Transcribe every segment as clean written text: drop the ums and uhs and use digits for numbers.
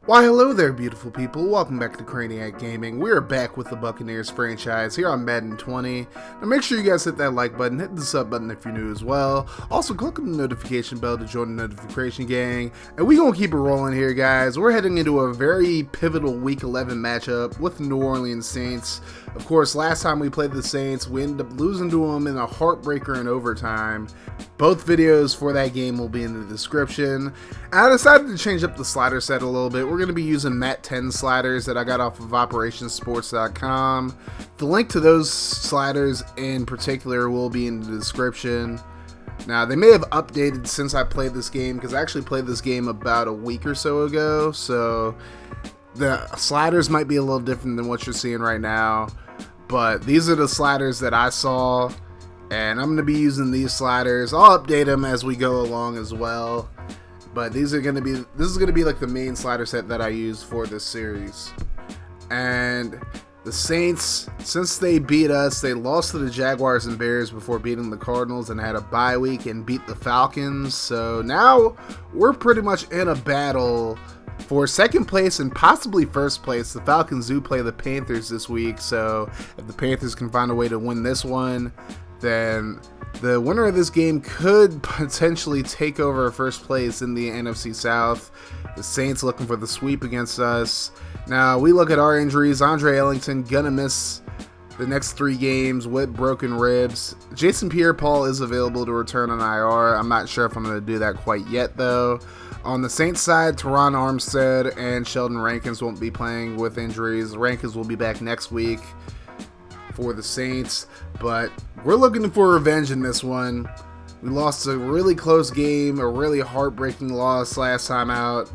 Why hello there beautiful people, welcome back to Crayniaq Gaming. We are back with the Buccaneers franchise here on Madden 20. Now make sure you guys hit that like button, hit the sub button if you're new as well. Also click on the notification bell to join the notification gang. And we gonna keep it rolling here guys. We're heading into a very pivotal week 11 matchup with the New Orleans Saints. Of course, last time we played the Saints, we ended up losing to them in a heartbreaker in overtime. Both videos for that game will be in the description. I decided to change up the slider set a little bit. We're going to be using Mat 10 sliders that I got off of operationsports.com. The link to those sliders in particular will be in the description. Now, they may have updated since I played this game, because I actually played this game about a week or so ago, so the sliders might be a little different than what you're seeing right now. But these are the sliders that I saw, and I'm going to be using these sliders. I'll update them as we go along as well. But this is going to be like the main slider set that I use for this series. And the Saints, since they beat us, they lost to the Jaguars and Bears before beating the Cardinals and had a bye week and beat the Falcons. So now we're pretty much in a battle for second place and possibly first place. The Falcons do play the Panthers this week, so if the Panthers can find a way to win this one, then the winner of this game could potentially take over first place in the NFC South. The Saints looking for the sweep against us. Now, we look at our injuries. Andre Ellington gonna miss the next 3 games with broken ribs. Jason Pierre-Paul is available to return on IR. I'm not sure if I'm going to do that quite yet, though. On the Saints side, Teron Armstead and Sheldon Rankins won't be playing with injuries. Rankins will be back next week for the Saints, but we're looking for revenge in this one. We lost a really close game, a really heartbreaking loss last time out,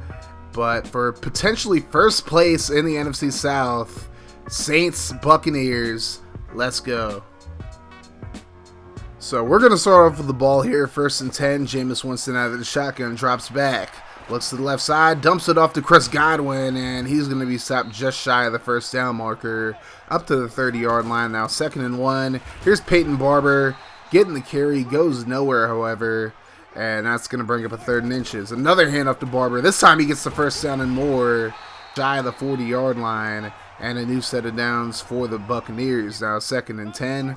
but for potentially first place in the NFC South, Saints, Buccaneers, let's go. So we're going to start off with the ball here. 1st and 10, Jameis Winston out of the shotgun, drops back, looks to the left side, dumps it off to Chris Godwin, and he's going to be stopped just shy of the first down marker, up to the 30-yard line now. 2nd and 1, here's Peyton Barber, getting the carry, goes nowhere however, and that's going to bring up a 3rd and inches. Another handoff to Barber, this time he gets the first down and more, shy of the 40-yard line, and a new set of downs for the Buccaneers. Now 2nd and 10,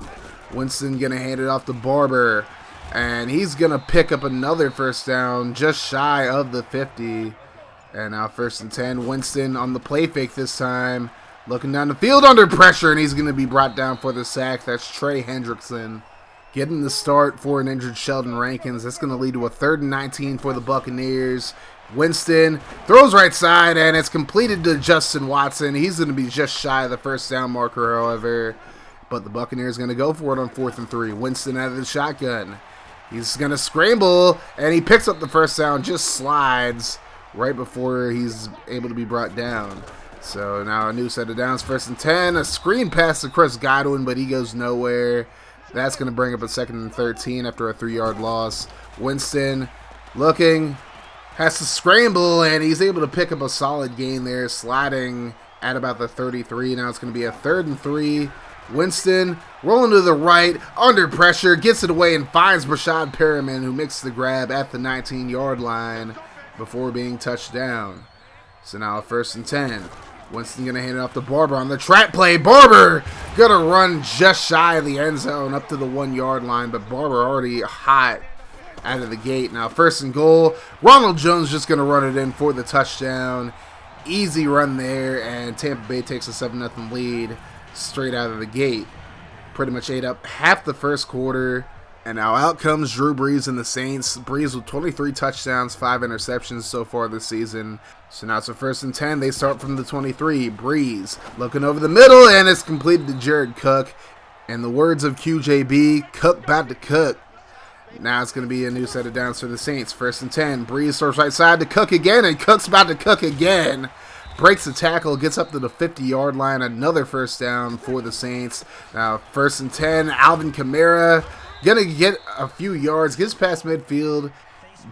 Winston going to hand it off to Barber, and he's going to pick up another first down just shy of the 50. And now 1st and 10, Winston on the play fake this time, looking down the field under pressure, and he's going to be brought down for the sack. That's Trey Hendrickson getting the start for an injured Sheldon Rankins. That's going to lead to a 3rd and 19 for the Buccaneers. Winston throws right side, and it's completed to Justin Watson. He's going to be just shy of the first down marker, however. But the Buccaneers going to go for it on 4th and 3. Winston out of the shotgun. He's going to scramble, and he picks up the first down, just slides right before he's able to be brought down. So now a new set of downs, 1st and 10. A screen pass to Chris Godwin, but he goes nowhere. That's going to bring up a 2nd and 13 after a 3-yard loss. Winston looking, has to scramble, and he's able to pick up a solid gain there, sliding at about the 33. Now it's going to be a 3rd and 3. Winston rolling to the right, under pressure, gets it away and finds Brashad Perriman, who makes the grab at the 19-yard line before being touched down. So now 1st and 10. Winston going to hand it off to Barber on the trap play. Barber going to run just shy of the end zone up to the 1-yard line, but Barber already hot out of the gate. Now 1st and goal. Ronald Jones just going to run it in for the touchdown. Easy run there, and Tampa Bay takes a 7-0 lead straight out of the gate. Pretty much ate up half the first quarter, and now out comes Drew Brees and the Saints. Brees with 23 touchdowns, 5 interceptions so far this season. So now it's a 1st and 10. They start from the 23. Brees looking over the middle, and it's completed to Jared Cook. In the words of QJB, Cook about to cook. Now it's going to be a new set of downs for the Saints. 1st and 10. Brees starts right side to Cook again, and Cook's about to cook again. Breaks the tackle, gets up to the 50-yard line. Another first down for the Saints. Now 1st and 10. Alvin Kamara going to get a few yards, gets past midfield.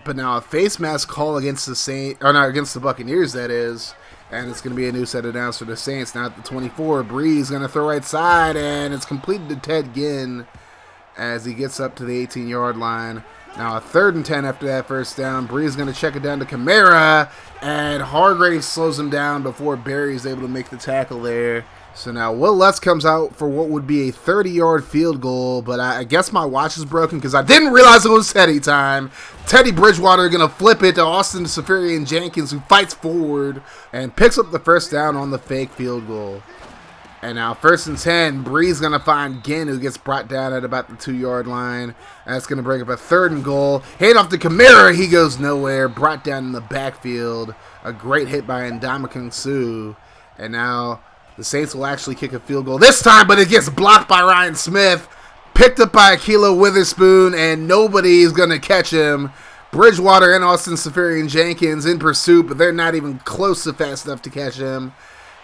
But now a face mask call against against the Buccaneers, that is. And it's going to be a new set of downs for the Saints. Now at the 24, Brees going to throw right side, and it's completed to Ted Ginn as he gets up to the 18-yard line. Now a 3rd and 10 after that first down. Breeze going to check it down to Kamara, and Hargrave slows him down before Barry is able to make the tackle there. So now Will Lutz comes out for what would be a 30-yard field goal, but I guess my watch is broken because I didn't realize it was Teddy time. Teddy Bridgewater going to flip it to Austin Seferian-Jenkins, who fights forward and picks up the first down on the fake field goal. And now 1st and 10, Breeze going to find Ginn, who gets brought down at about the 2-yard line. That's going to bring up a 3rd and goal. Hand off to Kamara. He goes nowhere. Brought down in the backfield. A great hit by Ndamukong Suh. And now the Saints will actually kick a field goal this time, but it gets blocked by Ryan Smith. Picked up by Ahkello Witherspoon, and nobody is going to catch him. Bridgewater and Austin Seferian-Jenkins in pursuit, but they're not even close to fast enough to catch him.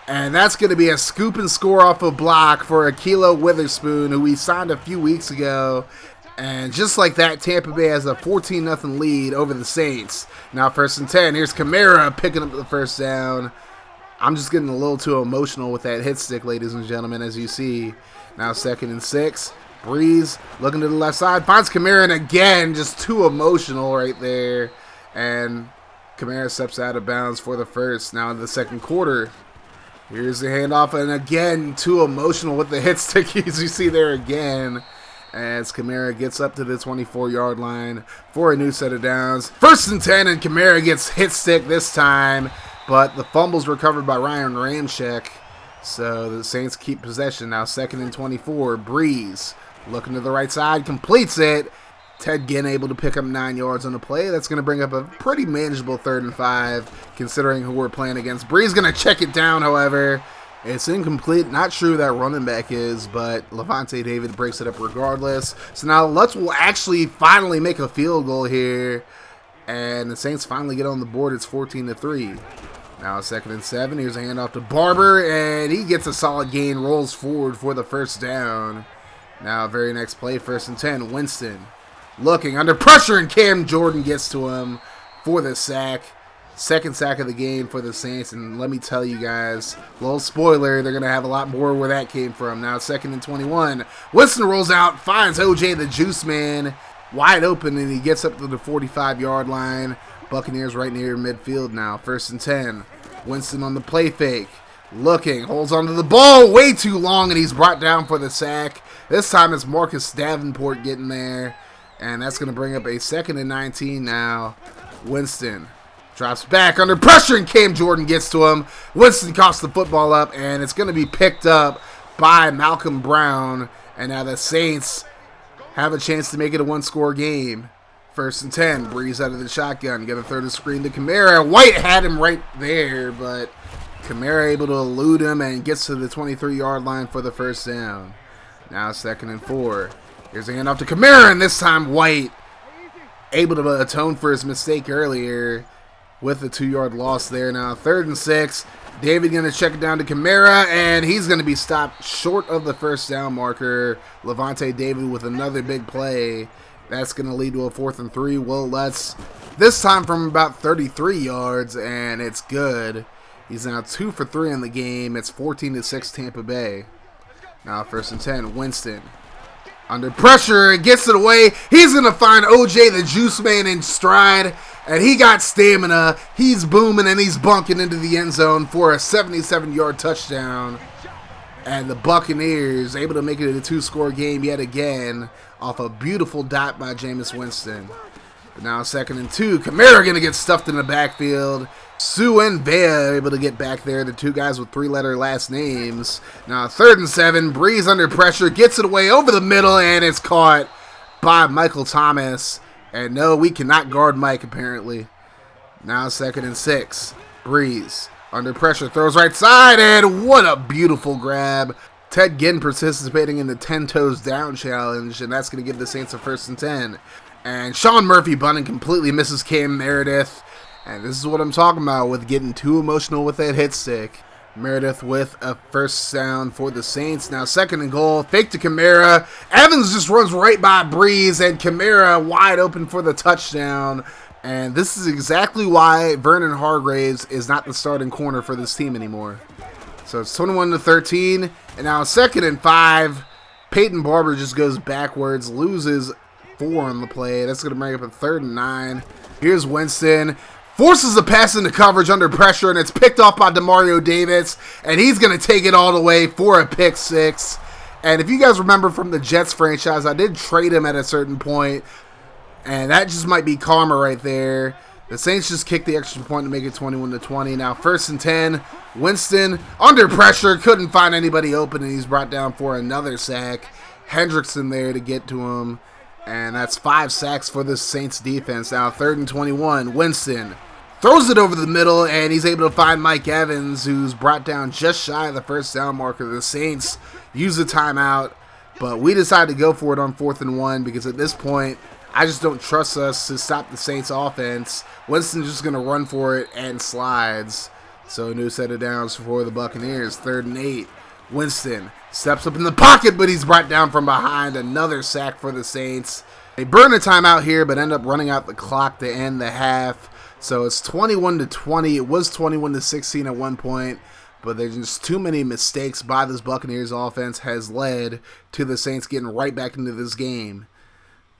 And that's going to be a scoop and score off a block for Ahkello Witherspoon, who we signed a few weeks ago. And just like that, Tampa Bay has a 14-0 lead over the Saints. Now 1st and 10. Here's Kamara picking up the first down. I'm just getting a little too emotional with that hit stick, ladies and gentlemen, as you see. Now 2nd and 6. Breeze looking to the left side. Finds Kamara, and again, just too emotional right there. And Kamara steps out of bounds for the first. Now in the second quarter. Here's the handoff, and again, too emotional with the hit stick, as you see there again, as Kamara gets up to the 24-yard line for a new set of downs. 1st and 10, and Kamara gets hit stick this time, but the fumble's recovered by Ryan Ramczyk, so the Saints keep possession. Now 2nd and 24, Breeze looking to the right side, completes it. Ted Ginn able to pick up 9 yards on the play. That's going to bring up a pretty manageable 3rd and 5, considering who we're playing against. Breeze going to check it down, however. It's incomplete. Not sure who that running back is, but Lavonte David breaks it up regardless. So now Lutz will actually finally make a field goal here, and the Saints finally get on the board. It's 14-3. Now 2nd and 7. Here's a handoff to Barber, and he gets a solid gain, rolls forward for the first down. Now very next play, 1st and 10. Winston looking under pressure, and Cam Jordan gets to him for the sack. 2nd sack of the game for the Saints, and let me tell you guys, little spoiler, they're going to have a lot more where that came from. Now 2nd and 21. Winston rolls out, finds OJ the Juice Man wide open, and he gets up to the 45-yard line. Buccaneers right near midfield now. 1st and 10. Winston on the play fake. Looking, holds onto the ball way too long, and he's brought down for the sack. This time it's Marcus Davenport getting there. And that's going to bring up a 2nd and 19 now. Winston drops back under pressure, and Cam Jordan gets to him. Winston coughs the football up, and it's going to be picked up by Malcolm Brown. And now the Saints have a chance to make it a 1-score game. 1st and 10. Breeze out of the shotgun. Going to throw the screen to Kamara. White had him right there, but Kamara able to elude him and gets to the 23-yard line for the first down. Now 2nd and 4. Here's a handoff to Kamara, and this time White able to atone for his mistake earlier with the 2-yard loss there. Now 3rd and 6. David going to check it down to Kamara, and he's going to be stopped short of the first down marker. Lavonte David with another big play. That's going to lead to a 4th and 3. Will Lutz, this time from about 33 yards, and it's good. He's now 2 for 3 in the game. It's 14-6 Tampa Bay. Now 1st and 10. Winston under pressure, gets it away. He's going to find OJ the Juice Man in stride, and he got stamina. He's booming, and he's bunking into the end zone for a 77-yard touchdown. And the Buccaneers able to make it a 2-score game yet again off a beautiful dot by Jameis Winston. But now 2nd and 2. Kamara going to get stuffed in the backfield. Sue and Vea able to get back there, the 2 guys with 3-letter last names. Now 3rd and 7, Breeze under pressure, gets it away over the middle, and it's caught by Michael Thomas. And no, we cannot guard Mike apparently. Now 2nd and 6, Breeze under pressure, throws right side, and what a beautiful grab. Ted Ginn participating in the 10 toes down challenge, and that's going to give the Saints a 1st and 10. And Sean Murphy bunting completely misses Cam Meredith. And this is what I'm talking about with getting too emotional with that hit stick. Meredith with a first down for the Saints. Now 2nd and goal. Fake to Kamara. Evans just runs right by Breeze, and Kamara wide open for the touchdown. And this is exactly why Vernon Hargraves is not the starting corner for this team anymore. So it's 21-13. And now 2nd and 5. Peyton Barber just goes backwards, loses 4 on the play. That's going to bring up a 3rd and 9. Here's Winston. Forces a pass into coverage under pressure, and it's picked off by Demario Davis, and he's going to take it all the way for a pick 6. And if you guys remember from the Jets franchise, I did trade him at a certain point, and that just might be karma right there. The Saints just kicked the extra point to make it 21-20. Now 1st and 10. Winston under pressure, couldn't find anybody open, and he's brought down for another sack. Hendrickson there to get to him, and that's 5 sacks for the Saints defense. Now 3rd and 21. Winston throws it over the middle, and he's able to find Mike Evans, who's brought down just shy of the 1st down marker. The Saints use the timeout, but we decided to go for it on 4th and 1 because at this point, I just don't trust us to stop the Saints offense. Winston's just going to run for it and slides. So new set of downs for the Buccaneers. 3rd and 8. Winston steps up in the pocket, but he's brought down from behind. Another sack for the Saints. They burn a timeout here, but end up running out the clock to end the half. So it's 21-20. It was 21-16 at one point, but there's just too many mistakes by this Buccaneers offense has led to the Saints getting right back into this game.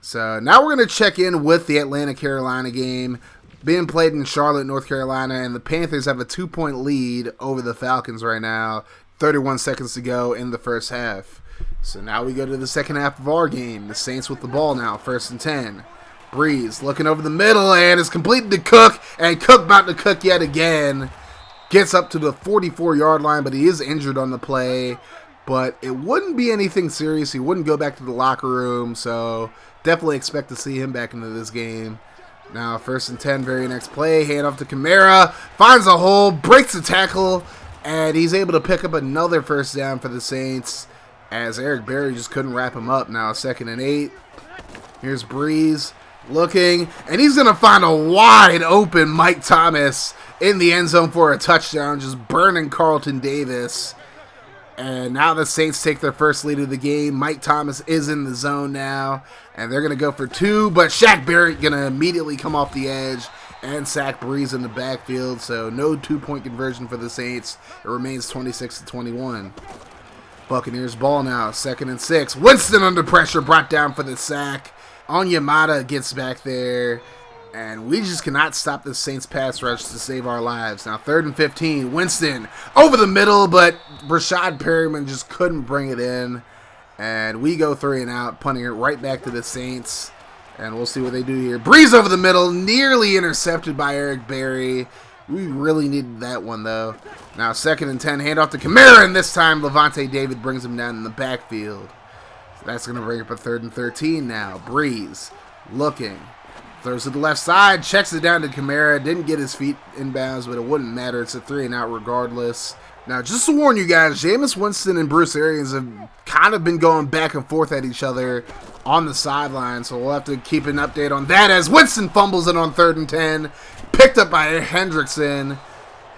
So now we're going to check in with the Atlanta-Carolina game being played in Charlotte, North Carolina, and the Panthers have a 2-point lead over the Falcons right now. 31 seconds to go in the first half. So now we go to the second half of our game. The Saints with the ball now, 1st and 10. Breeze looking over the middle, and it's completed to Cook, and Cook about to cook yet again. Gets up to the 44-yard line, but he is injured on the play. But it wouldn't be anything serious. He wouldn't go back to the locker room, so definitely expect to see him back into this game. Now 1st and 10, very next play, hand off to Kamara, finds a hole, breaks a tackle, and he's able to pick up another 1st down for the Saints as Eric Berry just couldn't wrap him up. Now 2nd and 8. Here's Breeze looking, and he's going to find a wide open Mike Thomas in the end zone for a touchdown, just burning Carlton Davis. And now the Saints take their first lead of the game. Mike Thomas is in the zone now, and they're going to go for 2, but Shaq Barrett going to immediately come off the edge and sack Breeze in the backfield, so no 2-point conversion for the Saints. It remains 26-21. Buccaneers ball now, 2nd and 6. Winston under pressure, brought down for the sack. Onyemata gets back there, and we just cannot stop the Saints pass rush to save our lives. Now 3rd and 15. Winston over the middle, but Rashad Perryman just couldn't bring it in. And we go 3 and out, punting it right back to the Saints. And we'll see what they do here. Breeze over the middle, nearly intercepted by Eric Berry. We really needed that one, though. Now 2nd and 10, handoff to Kamara, and this time Levante David brings him down in the backfield. So that's going to bring up a 3rd and 13 now. Breeze looking. Throws to the left side, checks it down to Kamara. Didn't get his feet inbounds, but it wouldn't matter. It's a 3 and out regardless. Now, just to warn you guys, Jameis Winston and Bruce Arians have kind of been going back and forth at each other on the sideline, so we'll have to keep an update on that as Winston fumbles it on 3rd and 10. Picked up by Hendrickson.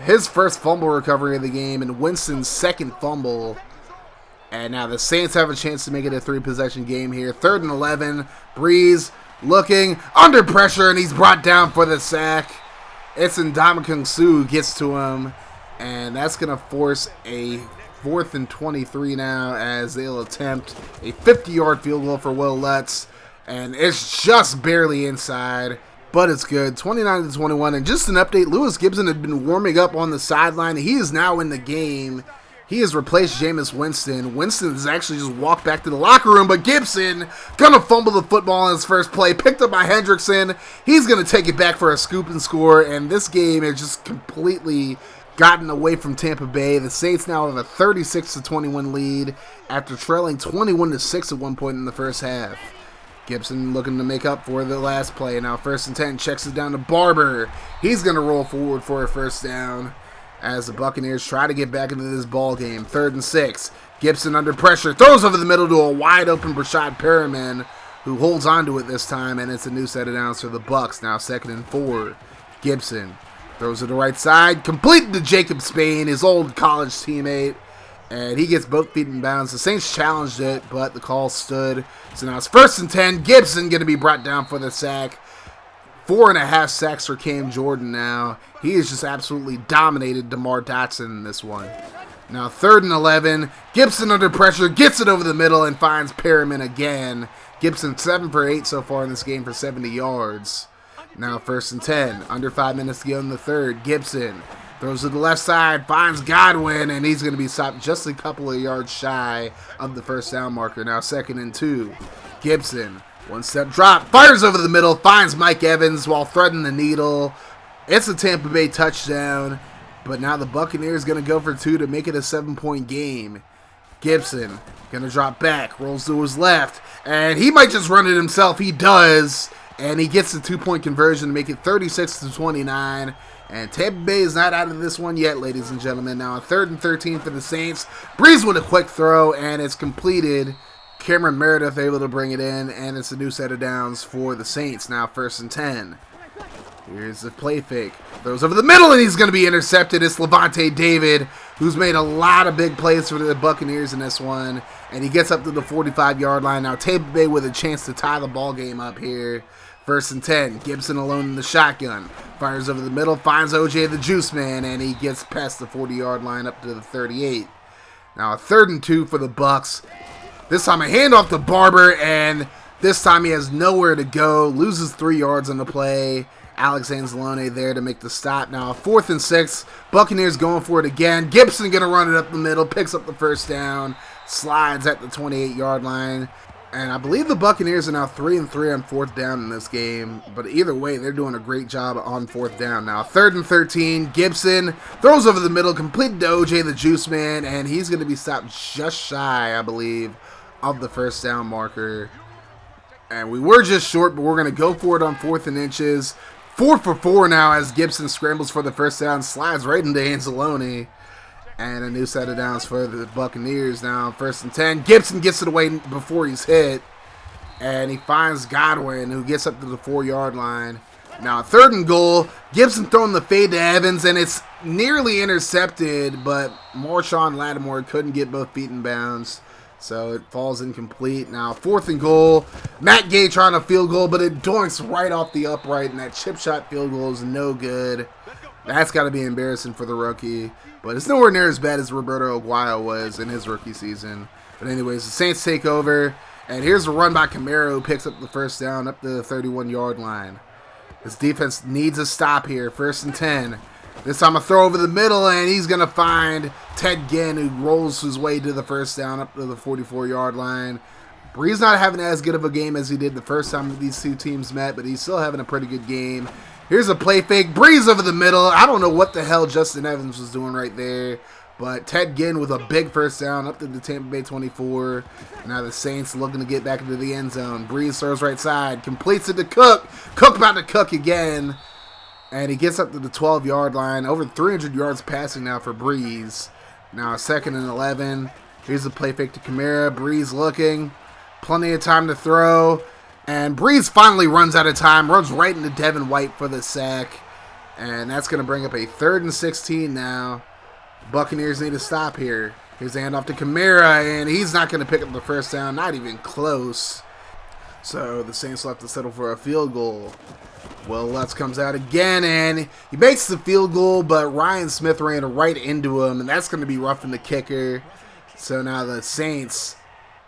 His first fumble recovery of the game, and Winston's 2nd fumble. And now the Saints have a chance to make it a 3-possession game here. 3rd and 11. Breeze looking under pressure, and he's brought down for the sack. It's Ndamukong Suh gets to him, and that's going to force a 4th and 23 now as they'll attempt a 50-yard field goal for Will Lutz, and it's just barely inside, but it's good. 29-21, and just an update, Lewis Gibson had been warming up on the sideline. He is now in the game. He has replaced Jameis Winston. Winston has actually just walked back to the locker room, but Gibson gonna fumble the football on his first play, picked up by Hendrickson. He's gonna take it back for a scoop and score, and this game has just completely gotten away from Tampa Bay. The Saints now have a 36-21 lead after trailing 21-6 at one point in the first half. Gibson looking to make up for the last play. Now 1st and 10, checks it down to Barber. He's gonna roll forward for a 1st down as the Buccaneers try to get back into this ball game. 3rd and 6. Gibson under pressure, throws over the middle to a wide open Rashad Perryman, who holds on to it this time, and it's a new set of downs for the Bucs. Now 2nd and 4. Gibson throws to the right side, completed to Jacob Spain, his old college teammate, and he gets both feet in bounds. The Saints challenged it, but the call stood. So now it's 1st and 10. Gibson going to be brought down for the sack. 4.5 sacks for Cam Jordan now. He has just absolutely dominated DeMar Dotson in this one. Now 3rd and 11. Gibson under pressure, gets it over the middle and finds Perriman again. Gibson 7 for 8 so far in this game for 70 yards. Now 1st and 10. Under 5 minutes to go in the third. Gibson throws to the left side, finds Godwin, and he's going to be stopped just a couple of yards shy of the first down marker. Now 2nd and 2. Gibson, 1-step drop, fires over the middle, finds Mike Evans while threading the needle. It's a Tampa Bay touchdown, but now the Buccaneers going to go for 2 to make it a 7-point game. Gibson going to drop back, rolls to his left, and he might just run it himself. He does, and he gets the 2-point conversion to make it 36-29. And Tampa Bay is not out of this one yet, ladies and gentlemen. Now a 3rd and 13 for the Saints. Breeze with a quick throw, and it's completed. Cameron Meredith able to bring it in, and it's a new set of downs for the Saints. Now 1st and 10. Here's the play fake. Throws over the middle, and he's going to be intercepted. It's Levante David, who's made a lot of big plays for the Buccaneers in this one. And he gets up to the 45-yard line. Now Tampa Bay with a chance to tie the ball game up here. 1st and 10. Gibson alone in the shotgun. Fires over the middle, finds OJ the Juice Man, and he gets past the 40-yard line up to the 38. Now a 3rd and 2 for the Bucs. This time a handoff to Barber, and this time he has nowhere to go. Loses 3 yards on the play. Alex Anzalone there to make the stop. Now 4th and 6. Buccaneers going for it again. Gibson going to run it up the middle, picks up the first down, slides at the 28-yard line. And I believe the Buccaneers are now 3 and 3 on 4th down in this game. But either way, they're doing a great job on 4th down. Now 3rd and 13. Gibson throws over the middle, completed to OJ the Juice Man, and he's going to be stopped just shy, I believe, of the first down marker. And we were just short, but we're going to go for it on 4th and inches. 4 for 4 now as Gibson scrambles for the first down, slides right into Anzalone. And a new set of downs for the Buccaneers. Now 1st and 10. Gibson gets it away before he's hit. And he finds Godwin, who gets up to the 4-yard line. Now 3rd and goal. Gibson throwing the fade to Evans, and it's nearly intercepted, but Marshawn Lattimore couldn't get both feet in bounds. So it falls incomplete. Now 4th and goal. Matt Gay trying a field goal, but it doinks right off the upright, and that chip shot field goal is no good. That's got to be embarrassing for the rookie. But it's nowhere near as bad as Roberto Aguayo was in his rookie season. But anyways, the Saints take over. And here's a run by Camaro, who picks up the first down up to the 31-yard line. This defense needs a stop here. 1st and 10. This time a throw over the middle, and he's going to find Ted Ginn, who rolls his way to the first down up to the 44-yard line. Breeze not having as good of a game as he did the first time these two teams met, but he's still having a pretty good game. Here's a play fake. Breeze over the middle. I don't know what the hell Justin Evans was doing right there. But Ted Ginn with a big first down up to the Tampa Bay 24. Now the Saints looking to get back into the end zone. Breeze throws right side. Completes it to Cook. Cook about to cook again. And he gets up to the 12-yard line. Over 300 yards passing now for Breeze. Now 2nd and 11. Here's a play fake to Kamara. Breeze looking. Plenty of time to throw. And Breeze finally runs out of time, runs right into Devin White for the sack. And that's going to bring up a 3rd and 16 now. Buccaneers need to stop here. Here's the handoff to Kamara, and he's not going to pick up the first down, not even close. So the Saints will have to settle for a field goal. Will Lutz comes out again, and he makes the field goal, but Ryan Smith ran right into him, and that's going to be roughing the kicker. So now the Saints,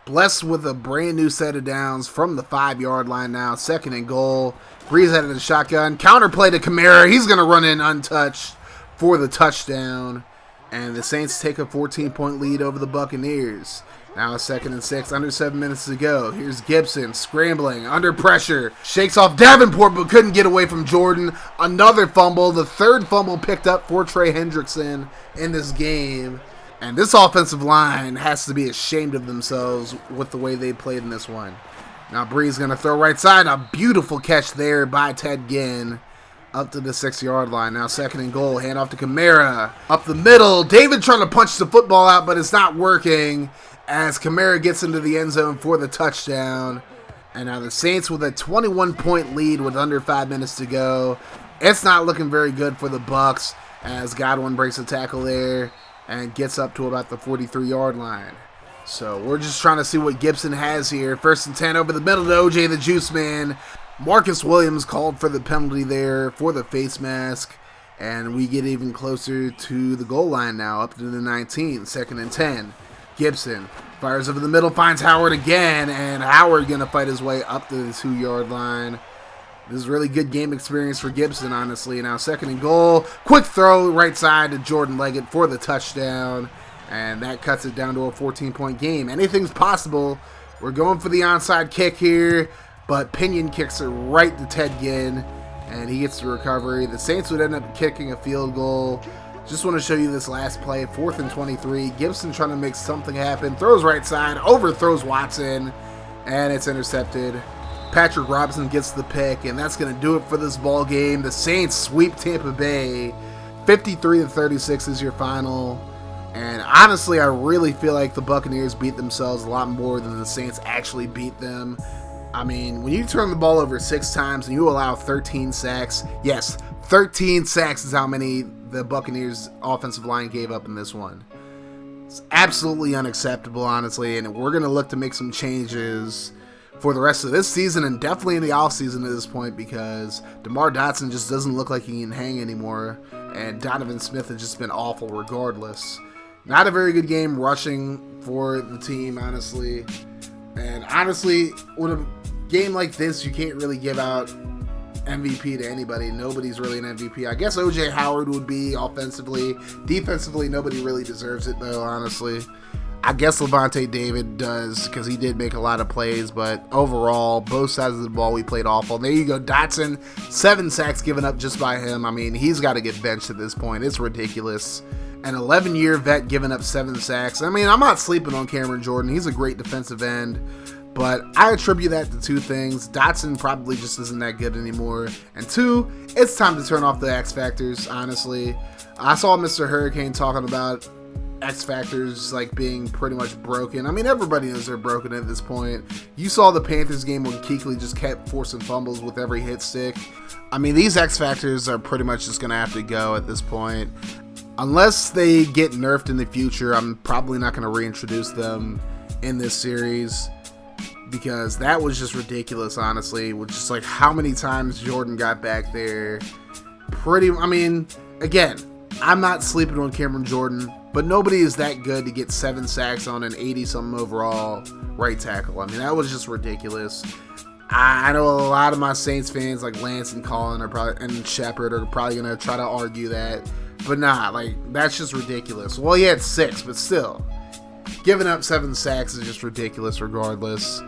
blessed with a brand new set of downs from the 5-yard line now. 2nd and goal. Breeze out of the shotgun. Counterplay to Kamara. He's going to run in untouched for the touchdown. And the Saints take a 14-point lead over the Buccaneers. Now 2nd and 6, under 7 minutes to go. Here's Gibson scrambling, under pressure. Shakes off Davenport, but couldn't get away from Jordan. Another fumble. The 3rd fumble picked up for Trey Hendrickson in this game. And this offensive line has to be ashamed of themselves with the way they played in this one. Now Breeze going to throw right side. A beautiful catch there by Ted Ginn up to the 6-yard line. Now 2nd and goal. Handoff to Kamara. Up the middle. David trying to punch the football out, but it's not working as Kamara gets into the end zone for the touchdown. And now the Saints with a 21-point lead with under 5 minutes to go. It's not looking very good for the Bucs as Godwin breaks a tackle there and gets up to about the 43-yard line. So we're just trying to see what Gibson has here. 1st and 10 over the middle to OJ the Juice Man. Marcus Williams called for the penalty there for the face mask. And we get even closer to the goal line now, up to the 19, 2nd and 10. Gibson fires over the middle, finds Howard again, and Howard going to fight his way up to the 2-yard line. This is really good game experience for Gibson, honestly. Now 2nd and goal, quick throw right side to Jordan Leggett for the touchdown, and that cuts it down to a 14-point game. Anything's possible. We're going for the onside kick here, but Pinion kicks it right to Ted Ginn, and he gets the recovery. The Saints would end up kicking a field goal. Just want to show you this last play, 4th and 23. Gibson trying to make something happen. Throws right side, overthrows Watson, and it's intercepted. Patrick Robinson gets the pick, and that's going to do it for this ball game. The Saints sweep Tampa Bay. 53-36 is your final. And honestly, I really feel like the Buccaneers beat themselves a lot more than the Saints actually beat them. I mean, when you turn the ball over 6 times and you allow 13 sacks, yes, 13 sacks is how many the Buccaneers offensive line gave up in this one. It's absolutely unacceptable, honestly, and we're going to look to make some changes for the rest of this season and definitely in the offseason at this point, because DeMar Dotson just doesn't look like he can hang anymore, and Donovan Smith has just been awful regardless. Not a very good game rushing for the team, honestly. And honestly, with a game like this, you can't really give out MVP to anybody. Nobody's really an MVP. I guess O.J. Howard would be offensively. Defensively, nobody really deserves it, though, honestly. I guess Levante David does, because he did make a lot of plays, but overall, both sides of the ball, we played awful. There you go, Dotson, 7 sacks given up just by him. I mean, he's got to get benched at this point. It's ridiculous. An 11-year vet giving up 7 sacks. I mean, I'm not sleeping on Cameron Jordan. He's a great defensive end. But I attribute that to 2 things. Dotson probably just isn't that good anymore. And 2, it's time to turn off the X Factors, honestly. I saw Mr. Hurricane talking about X Factors like being pretty much broken. I mean, everybody knows they're broken at this point. You saw the Panthers game when Kuechly just kept forcing fumbles with every hit stick. I mean, these X Factors are pretty much just going to have to go at this point. Unless they get nerfed in the future, I'm probably not going to reintroduce them in this series, because that was just ridiculous, honestly, with just like how many times Jordan got back there. I mean, again, I'm not sleeping on Cameron Jordan, but nobody is that good to get 7 sacks on an 80-something overall right tackle. I mean, that was just ridiculous. I know a lot of my Saints fans like Lance and Colin and Shepard are probably going to try to argue that. But nah, like, that's just ridiculous. Well, he had 6, but still. Giving up 7 sacks is just ridiculous regardless.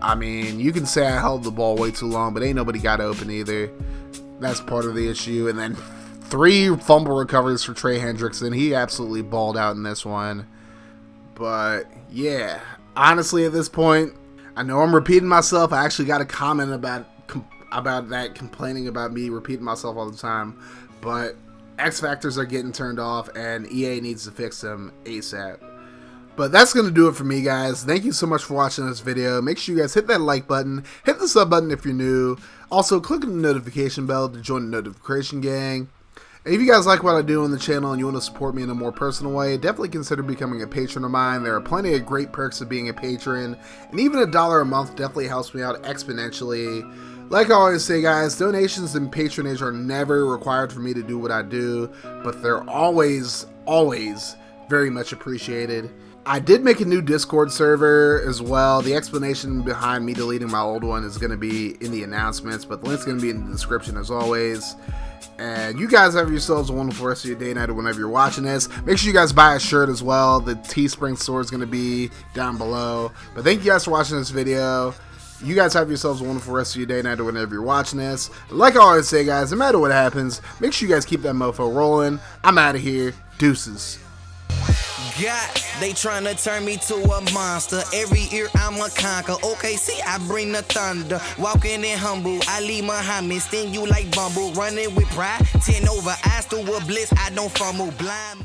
I mean, you can say I held the ball way too long, but ain't nobody got open either. That's part of the issue. And then 3 fumble recoveries for Trey Hendrickson. He absolutely balled out in this one. But, yeah. Honestly, at this point, I know I'm repeating myself. I actually got a comment about that, complaining about me repeating myself all the time. But X Factors are getting turned off, and EA needs to fix them ASAP. But that's going to do it for me, guys. Thank you so much for watching this video. Make sure you guys hit that like button, hit the sub button if you're new. Also, click on the notification bell to join the notification gang. And if you guys like what I do on the channel and you want to support me in a more personal way, definitely consider becoming a patron of mine. There are plenty of great perks of being a patron, and even $1 a month definitely helps me out exponentially. Like I always say, guys, donations and patronage are never required for me to do what I do, but they're always, always very much appreciated. I did make a new Discord server as well. The explanation behind me deleting my old one is going to be in the announcements, but the link's going to be in the description as always. And you guys have yourselves a wonderful rest of your day, night, or whenever you're watching this. Make sure you guys buy a shirt as well. The Teespring store is going to be down below. But thank you guys for watching this video. You guys have yourselves a wonderful rest of your day, night, or whenever you're watching this. Like I always say, guys, no matter what happens, make sure you guys keep that mofo rolling. I'm out of here. Deuces. God, they tryna turn me to a monster. Every year I'm a conquer. Okay, see, I bring the thunder. Walking in humble, Ali Muhammad. Sting you like Bumble. Running with pride. 10 over, eyes to a bliss. I don't fumble blind.